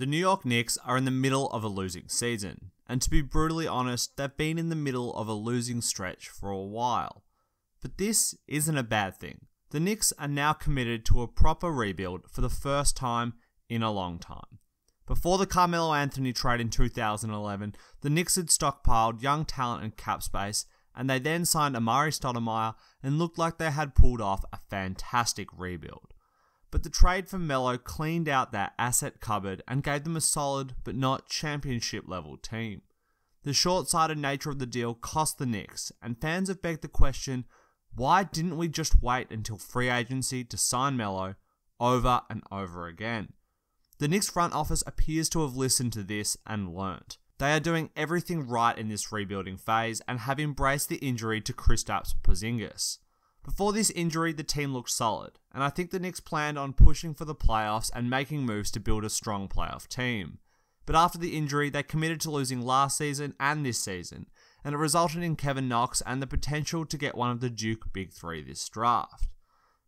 The New York Knicks are in the middle of a losing season, and to be brutally honest, they've been in the middle of a losing stretch for a while. But this isn't a bad thing. The Knicks are now committed to a proper rebuild for the first time in a long time. Before the Carmelo Anthony trade in 2011, the Knicks had stockpiled young talent and cap space, and they then signed Amare Stoudemire and looked like they had pulled off a fantastic rebuild. But the trade for Melo cleaned out that asset cupboard and gave them a solid but not championship level team. The short-sighted nature of the deal cost the Knicks, and fans have begged the question, why didn't we just wait until free agency to sign Melo over and over again? The Knicks front office appears to have listened to this and learnt. They are doing everything right in this rebuilding phase and have embraced the injury to Kristaps Porzingis. Before this injury, the team looked solid, and I think the Knicks planned on pushing for the playoffs and making moves to build a strong playoff team. But after the injury, they committed to losing last season and this season, and it resulted in Kevin Knox and the potential to get one of the Duke Big Three this draft.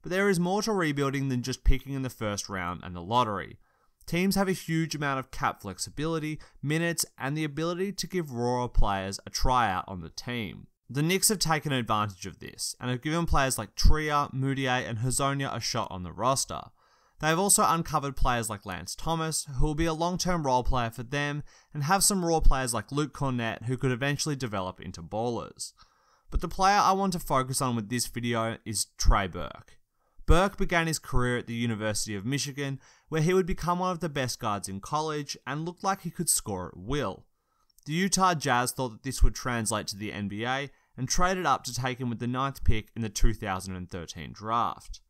But there is more to rebuilding than just picking in the first round and the lottery. Teams have a huge amount of cap flexibility, minutes, and the ability to give raw players a tryout on the team. The Knicks have taken advantage of this, and have given players like Trier, Moutier, and Hezonja a shot on the roster. They have also uncovered players like Lance Thomas, who will be a long-term role player for them, and have some raw players like Luke Cornett, who could eventually develop into ballers. But the player I want to focus on with this video is Trey Burke. Burke began his career at the University of Michigan, where he would become one of the best guards in college, and looked like he could score at will. The Utah Jazz thought that this would translate to the NBA, and traded up to take him with the 9th pick in the 2013 draft.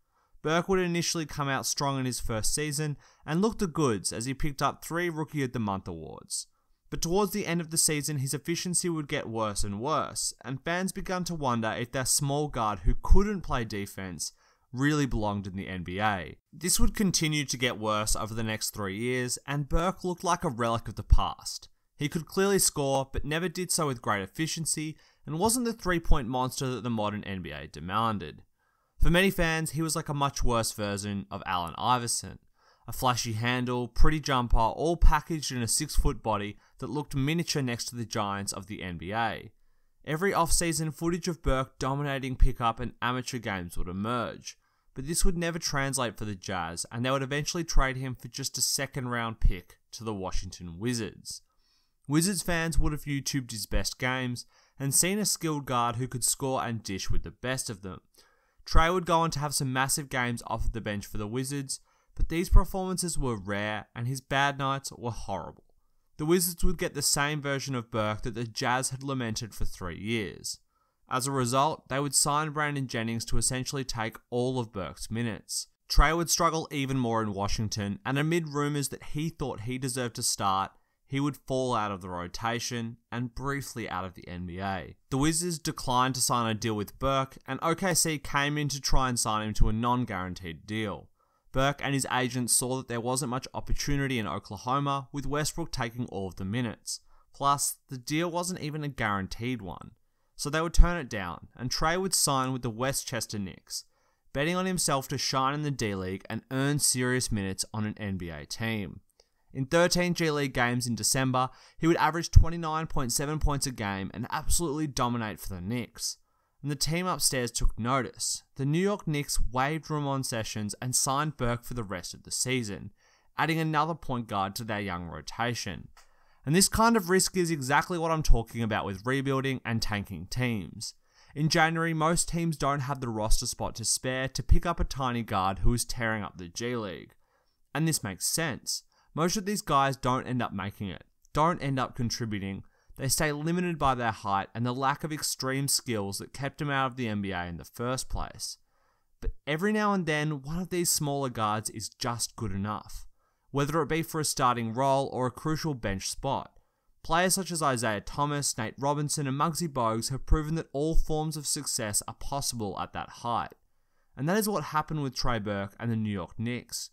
Burke would initially come out strong in his first season, and looked the goods as he picked up 3 Rookie of the Month awards. But towards the end of the season, his efficiency would get worse and worse, and fans began to wonder if their small guard who couldn't play defense really belonged in the NBA. This would continue to get worse over the next 3 years, and Burke looked like a relic of the past. He could clearly score, but never did so with great efficiency, and wasn't the three-point monster that the modern NBA demanded. For many fans, he was like a much worse version of Allen Iverson. A flashy handle, pretty jumper, all packaged in a 6-foot body that looked miniature next to the giants of the NBA. Every off-season footage of Burke dominating pickup and amateur games would emerge, but this would never translate for the Jazz, and they would eventually trade him for just a second-round pick to the Washington Wizards. Wizards fans would have YouTubed his best games, and seen a skilled guard who could score and dish with the best of them. Trey would go on to have some massive games off of the bench for the Wizards, but these performances were rare and his bad nights were horrible. The Wizards would get the same version of Burke that the Jazz had lamented for 3 years. As a result, they would sign Brandon Jennings to essentially take all of Burke's minutes. Trey would struggle even more in Washington, and amid rumours that he thought he deserved to start, he would fall out of the rotation and briefly out of the NBA. The Wizards declined to sign a deal with Burke, and OKC came in to try and sign him to a non-guaranteed deal. Burke and his agent saw that there wasn't much opportunity in Oklahoma, with Westbrook taking all of the minutes. Plus, the deal wasn't even a guaranteed one. So they would turn it down, and Trey would sign with the Westchester Knicks, betting on himself to shine in the D-League and earn serious minutes on an NBA team. In 13 G League games in December, he would average 29.7 points a game and absolutely dominate for the Knicks. And the team upstairs took notice. The New York Knicks waived Ramon Sessions and signed Burke for the rest of the season, adding another point guard to their young rotation. And this kind of risk is exactly what I'm talking about with rebuilding and tanking teams. In January, most teams don't have the roster spot to spare to pick up a tiny guard who is tearing up the G League. And this makes sense. Most of these guys don't end up making it, don't end up contributing. They stay limited by their height and the lack of extreme skills that kept them out of the NBA in the first place. But every now and then, one of these smaller guards is just good enough, whether it be for a starting role or a crucial bench spot. Players such as Isaiah Thomas, Nate Robinson, and Muggsy Bogues have proven that all forms of success are possible at that height. And that is what happened with Trey Burke and the New York Knicks.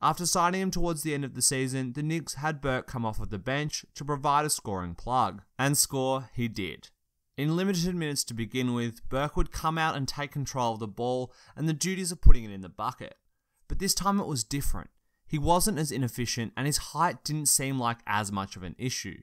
After signing him towards the end of the season, the Knicks had Burke come off of the bench to provide a scoring plug. And score he did. In limited minutes to begin with, Burke would come out and take control of the ball and the duties of putting it in the bucket. But this time it was different. He wasn't as inefficient and his height didn't seem like as much of an issue.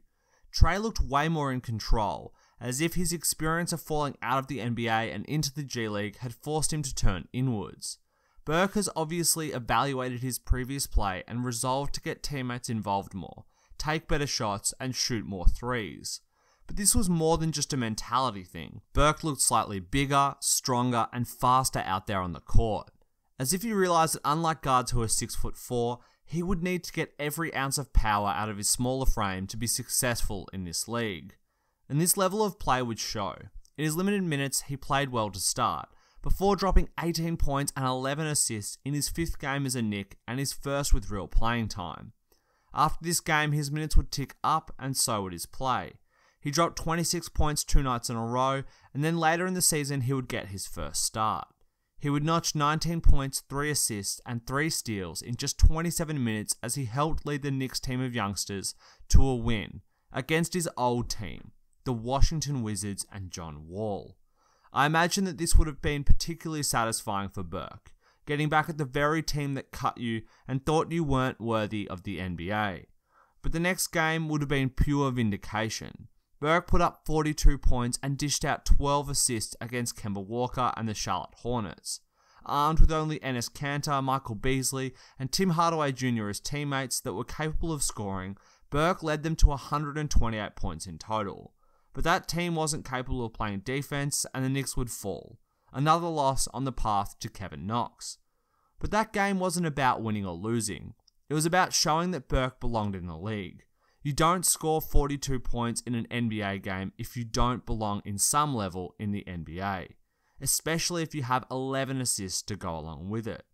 Trey looked way more in control, as if his experience of falling out of the NBA and into the G League had forced him to turn inwards. Burke has obviously evaluated his previous play and resolved to get teammates involved more, take better shots, and shoot more threes. But this was more than just a mentality thing. Burke looked slightly bigger, stronger, and faster out there on the court. As if he realised that unlike guards who are 6'4", he would need to get every ounce of power out of his smaller frame to be successful in this league. And this level of play would show. In his limited minutes, he played well to start, before dropping 18 points and 11 assists in his 5th game as a Knick and his first with real playing time. After this game, his minutes would tick up and so would his play. He dropped 26 points 2 nights in a row, and then later in the season he would get his first start. He would notch 19 points, 3 assists, and 3 steals in just 27 minutes as he helped lead the Knicks team of youngsters to a win against his old team, the Washington Wizards and John Wall. I imagine that this would have been particularly satisfying for Burke, getting back at the very team that cut you and thought you weren't worthy of the NBA. But the next game would have been pure vindication. Burke put up 42 points and dished out 12 assists against Kemba Walker and the Charlotte Hornets. Armed with only Enes Kanter, Michael Beasley, and Tim Hardaway Jr. as teammates that were capable of scoring, Burke led them to 128 points in total. But that team wasn't capable of playing defense and the Knicks would fall. Another loss on the path to Kevin Knox. But that game wasn't about winning or losing. It was about showing that Burke belonged in the league. You don't score 42 points in an NBA game if you don't belong in some level in the NBA, especially if you have 11 assists to go along with it.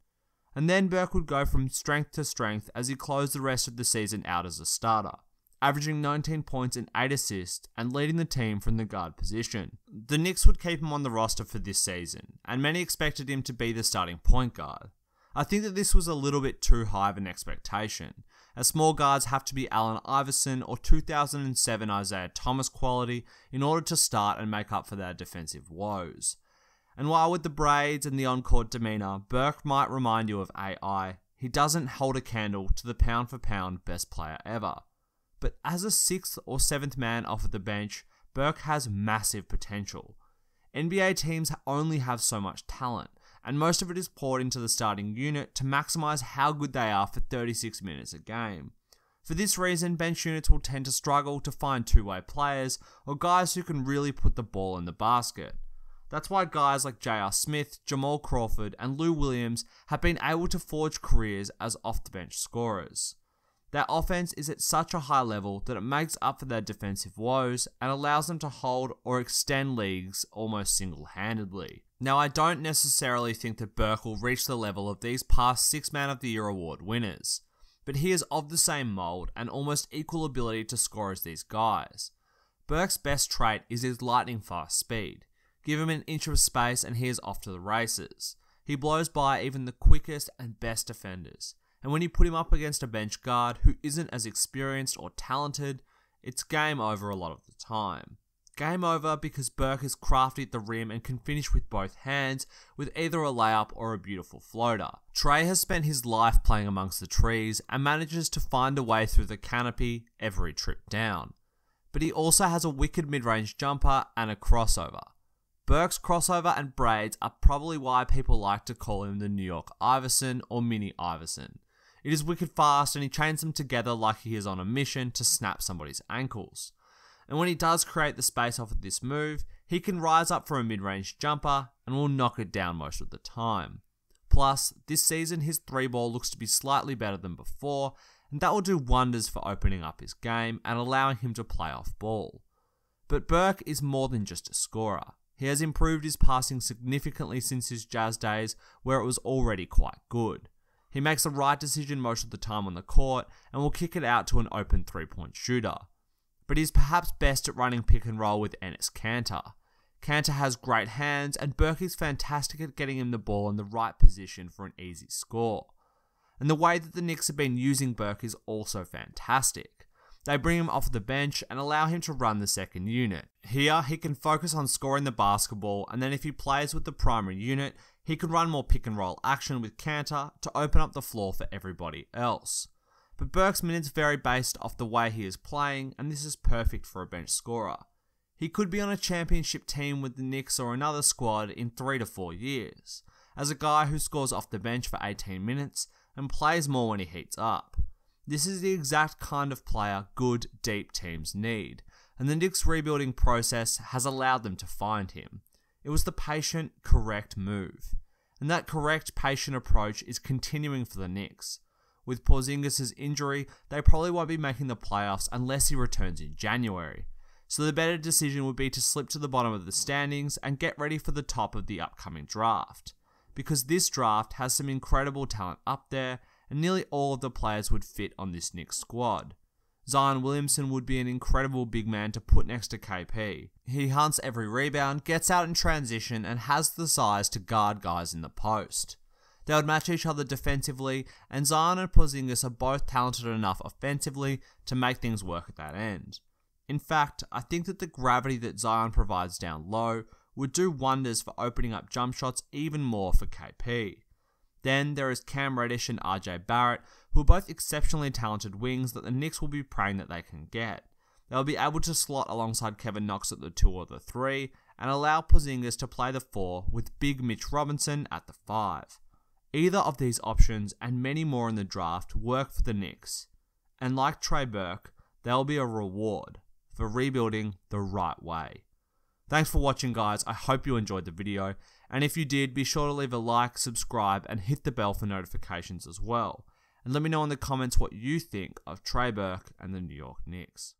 And then Burke would go from strength to strength as he closed the rest of the season out as a starter, averaging 19 points and 8 assists and leading the team from the guard position. The Knicks would keep him on the roster for this season, and many expected him to be the starting point guard. I think that this was a little bit too high of an expectation, as small guards have to be Allen Iverson or 2007 Isaiah Thomas quality in order to start and make up for their defensive woes. And while with the braids and the on-court demeanour, Burke might remind you of AI, he doesn't hold a candle to the pound-for-pound best player ever. But as a 6th or 7th man off of the bench, Burke has massive potential. NBA teams only have so much talent, and most of it is poured into the starting unit to maximise how good they are for 36 minutes a game. For this reason, bench units will tend to struggle to find two-way players or guys who can really put the ball in the basket. That's why guys like J.R. Smith, Jamal Crawford, and Lou Williams have been able to forge careers as off-the-bench scorers. Their offense is at such a high level that it makes up for their defensive woes and allows them to hold or extend leagues almost single-handedly. Now, I don't necessarily think that Burke will reach the level of these past 6 Man of the Year award winners, but he is of the same mould and almost equal ability to score as these guys. Burke's best trait is his lightning fast speed. Give him an inch of space and he is off to the races. He blows by even the quickest and best defenders. And when you put him up against a bench guard who isn't as experienced or talented, it's game over a lot of the time. Game over because Burke is crafty at the rim and can finish with both hands with either a layup or a beautiful floater. Trey has spent his life playing amongst the trees and manages to find a way through the canopy every trip down. But he also has a wicked mid-range jumper and a crossover. Burke's crossover and braids are probably why people like to call him the New York Iverson or Mini Iverson. It is wicked fast and he chains them together like he is on a mission to snap somebody's ankles. And when he does create the space off of this move, he can rise up for a mid-range jumper and will knock it down most of the time. Plus, this season his 3-ball looks to be slightly better than before, and that will do wonders for opening up his game and allowing him to play off ball. But Burke is more than just a scorer. He has improved his passing significantly since his Jazz days, where it was already quite good. He makes the right decision most of the time on the court and will kick it out to an open 3-point shooter. But he's perhaps best at running pick and roll with Enes Kanter. Kanter has great hands and Burke is fantastic at getting him the ball in the right position for an easy score. And the way that the Knicks have been using Burke is also fantastic. They bring him off the bench and allow him to run the second unit. Here, he can focus on scoring the basketball, and then if he plays with the primary unit, He could run more pick and roll action with Kanter to open up the floor for everybody else. But Burke's minutes vary based off the way he is playing, and this is perfect for a bench scorer. He could be on a championship team with the Knicks or another squad in 3 to 4 years, as a guy who scores off the bench for 18 minutes and plays more when he heats up. This is the exact kind of player good, deep teams need, and the Knicks' rebuilding process has allowed them to find him. It was the patient, correct move, and that correct, patient approach is continuing for the Knicks. With Porzingis' injury, they probably won't be making the playoffs unless he returns in January. So the better decision would be to slip to the bottom of the standings and get ready for the top of the upcoming draft. Because this draft has some incredible talent up there, and nearly all of the players would fit on this Knicks squad. Zion Williamson would be an incredible big man to put next to KP. He hunts every rebound, gets out in transition, and has the size to guard guys in the post. They would match each other defensively, and Zion and Porzingis are both talented enough offensively to make things work at that end. In fact, I think that the gravity that Zion provides down low would do wonders for opening up jump shots even more for KP. Then there is Cam Reddish and RJ Barrett, who are both exceptionally talented wings that the Knicks will be praying that they can get. They'll be able to slot alongside Kevin Knox at the 2 or the 3, and allow Porzingis to play the 4 with big Mitch Robinson at the 5. Either of these options and many more in the draft work for the Knicks, and like Trey Burke, they'll be a reward for rebuilding the right way. Thanks for watching, guys. I hope you enjoyed the video, and if you did, be sure to leave a like, subscribe, and hit the bell for notifications as well. And let me know in the comments what you think of Trey Burke and the New York Knicks.